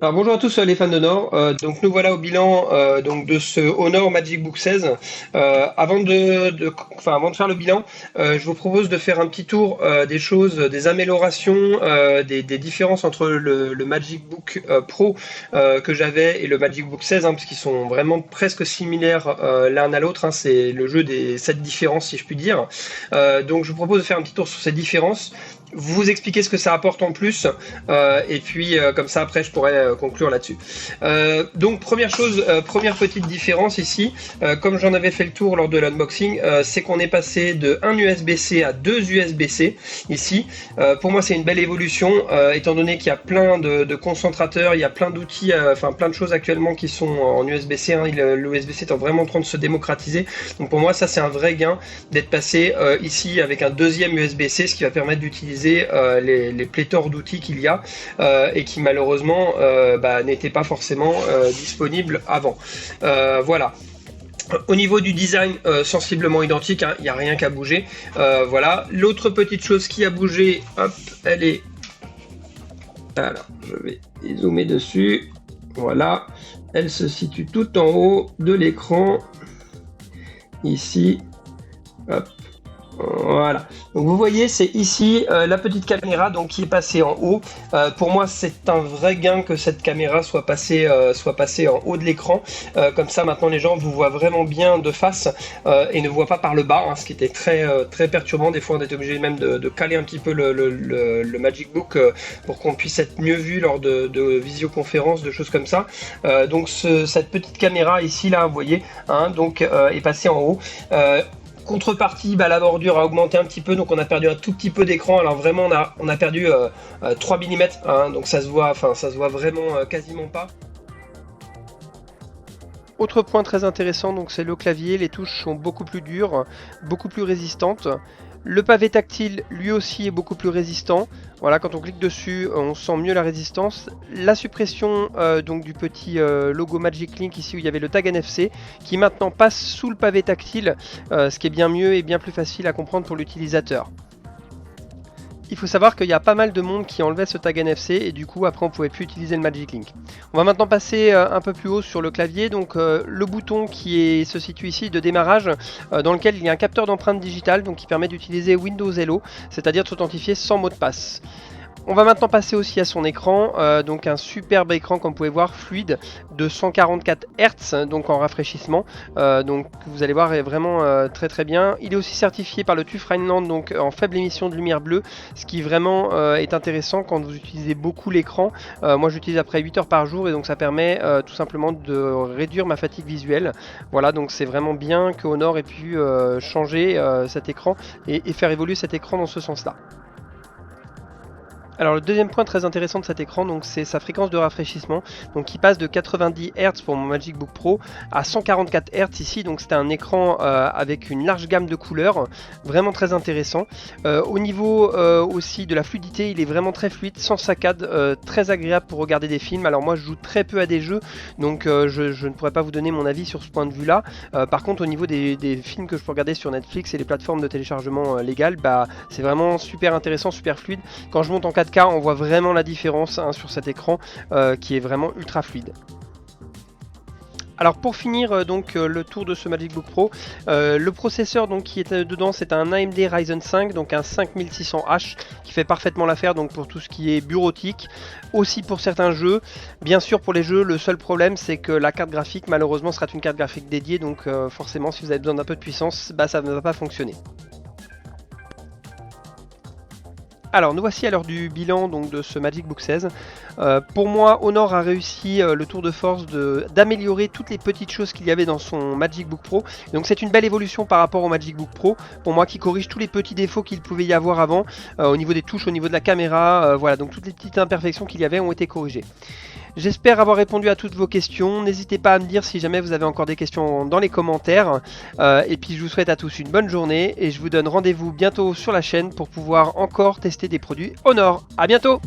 Alors bonjour à tous les fans d'Honor, donc nous voilà au bilan donc de ce Honor Magic Book 16. Avant de faire le bilan, je vous propose de faire un petit tour des choses, des améliorations, des différences entre le Magic Book Pro que j'avais et le Magic Book 16, parce qu'ils sont vraiment presque similaires l'un à l'autre, c'est le jeu des 7 différences si je puis dire. Donc je vous propose de faire un petit tour sur ces différences, vous expliquer ce que ça apporte en plus, et puis comme ça après je pourrais conclure là-dessus. Donc première chose, première petite différence ici, comme j'en avais fait le tour lors de l'unboxing, c'est qu'on est passé de 1 USB-C à 2 USB-C ici. Pour moi c'est une belle évolution, étant donné qu'il y a plein de concentrateurs, il y a plein d'outils, plein de choses actuellement qui sont en USB-C, l'USB-C est vraiment en train de se démocratiser, donc pour moi ça c'est un vrai gain d'être passé ici avec un deuxième USB-C, ce qui va permettre d'utiliser les pléthores d'outils qu'il y a et qui malheureusement n'étaient pas forcément disponibles avant. Voilà. Au niveau du design, sensiblement identique, il n'y a rien qu'à bouger. Voilà. L'autre petite chose qui a bougé, hop, elle est... Alors, je vais zoomer dessus. Voilà. Elle se situe tout en haut de l'écran. Ici. Hop. Voilà, donc vous voyez c'est ici la petite caméra donc qui est passée en haut. Pour moi c'est un vrai gain que cette caméra soit passée en haut de l'écran, comme ça maintenant les gens vous voient vraiment bien de face et ne voient pas par le bas, ce qui était très perturbant. Des fois on est obligé même de caler un petit peu le Magic Book pour qu'on puisse être mieux vu lors de visioconférences, de choses comme ça. Donc cette petite caméra ici là vous voyez est passée en haut. Contrepartie, la bordure a augmenté un petit peu, donc on a perdu un tout petit peu d'écran. Alors vraiment on a perdu 3 mm, donc ça se voit vraiment quasiment pas. Autre point très intéressant, donc c'est le clavier, les touches sont beaucoup plus dures, beaucoup plus résistantes. Le pavé tactile, lui aussi, est beaucoup plus résistant. Voilà, quand on clique dessus, on sent mieux la résistance. La suppression donc du petit logo Magic Link ici où il y avait le tag NFC, qui maintenant passe sous le pavé tactile, ce qui est bien mieux et bien plus facile à comprendre pour l'utilisateur. Il faut savoir qu'il y a pas mal de monde qui enlevait ce tag NFC et du coup après on pouvait plus utiliser le Magic Link. On va maintenant passer un peu plus haut sur le clavier, donc le bouton qui se situe ici de démarrage, dans lequel il y a un capteur d'empreinte digitale donc qui permet d'utiliser Windows Hello, c'est-à-dire de s'authentifier sans mot de passe. On va maintenant passer aussi à son écran, donc un superbe écran comme vous pouvez voir, fluide, de 144 Hz, donc en rafraîchissement, donc vous allez voir est vraiment très bien. Il est aussi certifié par le TÜV Rheinland, donc en faible émission de lumière bleue, ce qui vraiment est intéressant quand vous utilisez beaucoup l'écran. Moi j'utilise après 8 heures par jour et donc ça permet tout simplement de réduire ma fatigue visuelle. Voilà, donc c'est vraiment bien que Honor ait pu changer cet écran et faire évoluer cet écran dans ce sens-là. Alors le deuxième point très intéressant de cet écran, donc c'est sa fréquence de rafraîchissement, donc qui passe de 90 Hz pour mon Magic Book Pro à 144 Hz ici, donc c'est un écran avec une large gamme de couleurs, vraiment très intéressant. Au niveau aussi de la fluidité, il est vraiment très fluide, sans saccade, très agréable pour regarder des films. Alors moi je joue très peu à des jeux, donc je ne pourrais pas vous donner mon avis sur ce point de vue là. Par contre au niveau des films que je peux regarder sur Netflix et les plateformes de téléchargement légales, c'est vraiment super intéressant, super fluide. Quand je monte en 4K, on voit vraiment la différence sur cet écran qui est vraiment ultra fluide. Alors pour finir le tour de ce Magic Book Pro, le processeur donc qui est dedans c'est un AMD Ryzen 5, donc un 5600H qui fait parfaitement l'affaire donc pour tout ce qui est bureautique, aussi pour certains jeux. Bien sûr pour les jeux le seul problème c'est que la carte graphique malheureusement sera une carte graphique dédiée, donc forcément si vous avez besoin d'un peu de puissance, ça ne va pas fonctionner. Alors nous voici à l'heure du bilan donc, de ce Magic Book 16. Pour moi, Honor a réussi le tour de force d'améliorer toutes les petites choses qu'il y avait dans son Magic Book Pro. Donc c'est une belle évolution par rapport au Magic Book Pro, pour moi qui corrige tous les petits défauts qu'il pouvait y avoir avant, au niveau des touches, au niveau de la caméra, voilà, donc toutes les petites imperfections qu'il y avait ont été corrigées. J'espère avoir répondu à toutes vos questions. N'hésitez pas à me dire si jamais vous avez encore des questions dans les commentaires. Et puis je vous souhaite à tous une bonne journée et je vous donne rendez-vous bientôt sur la chaîne pour pouvoir encore tester des produits Honor. A bientôt!